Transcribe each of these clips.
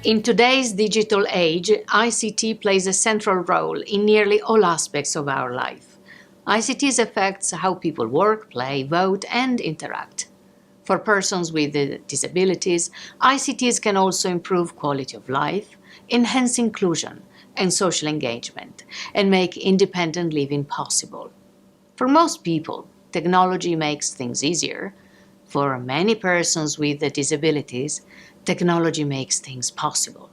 In today's digital age, ICT plays a central role in nearly all aspects of our life. ICTs affects how people work, play, vote, and interact. For persons with disabilities, ICTs can also improve quality of life, enhance inclusion and social engagement, and make independent living possible. For most people, technology makes things easier. For many persons with disabilities, technology makes things possible.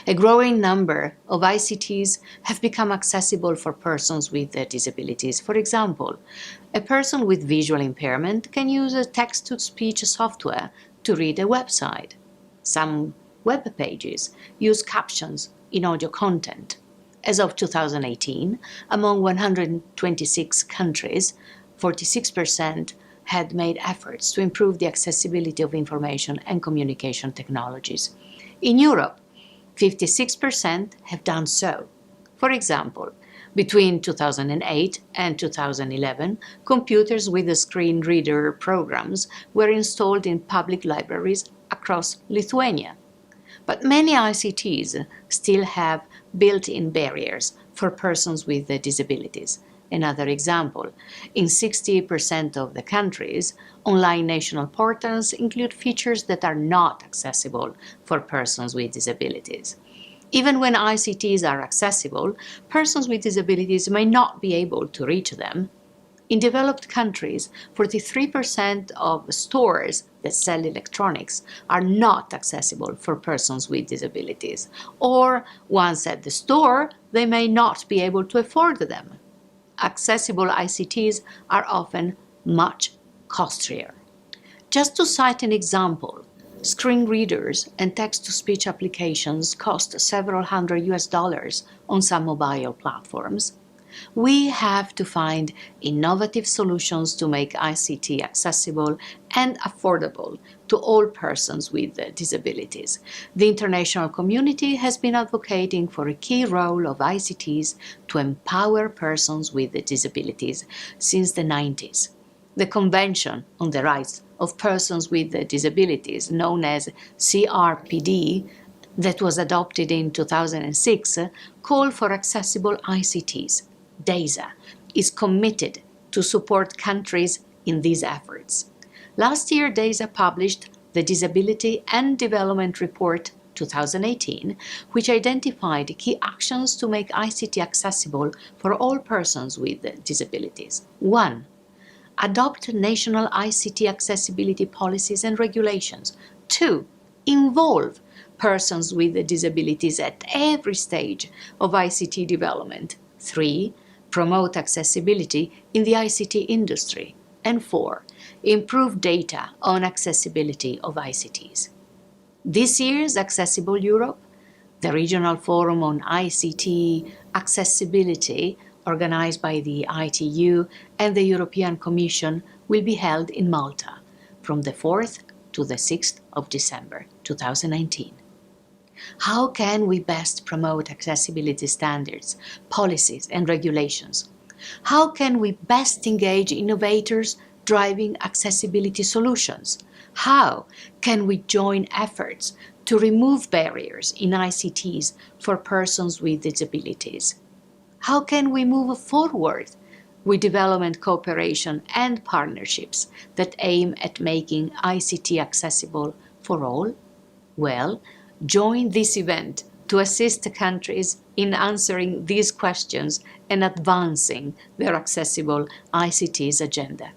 A growing number of ICTs have become accessible for persons with disabilities. For example, a person with visual impairment can use a text-to-speech software to read a website. Some web pages use captions in audio content. As of 2018, among 126 countries, 46% had made efforts to improve the accessibility of information and communication technologies. In Europe, 56% have done so. For example, between 2008 and 2011, computers with screen reader programs were installed in public libraries across Lithuania. But many ICTs still have built-in barriers for persons with disabilities. Another example, in 60% of the countries, online national portals include features that are not accessible for persons with disabilities. Even when ICTs are accessible, persons with disabilities may not be able to reach them. In developed countries, 43% of stores that sell electronics are not accessible for persons with disabilities, or once at the store, they may not be able to afford them. Accessible ICTs are often much costlier. Just to cite an example, screen readers and text-to-speech applications cost several hundred US dollars on some mobile platforms. We have to find innovative solutions to make ICT accessible and affordable to all persons with disabilities. The international community has been advocating for a key role of ICTs to empower persons with disabilities since the 90s. The Convention on the Rights of Persons with Disabilities, known as CRPD, that was adopted in 2006, called for accessible ICTs. DESA is committed to support countries in these efforts. Last year, DESA published the Disability and Development Report 2018, which identified key actions to make ICT accessible for all persons with disabilities. 1. Adopt national ICT accessibility policies and regulations. 2. Involve persons with disabilities at every stage of ICT development. 3. Promote accessibility in the ICT industry. And 4. Improve data on accessibility of ICTs. This year's Accessible Europe, the regional forum on ICT accessibility organized by the ITU and the European Commission, will be held in Malta from the 4th to the 6th of December 2019. How can we best promote accessibility standards, policies, and regulations? How can we best engage innovators driving accessibility solutions? How can we join efforts to remove barriers in ICTs for persons with disabilities? How can we move forward with development cooperation and partnerships that aim at making ICT accessible for all? Well, join this event to assist countries in answering these questions and advancing their accessible ICTs agenda.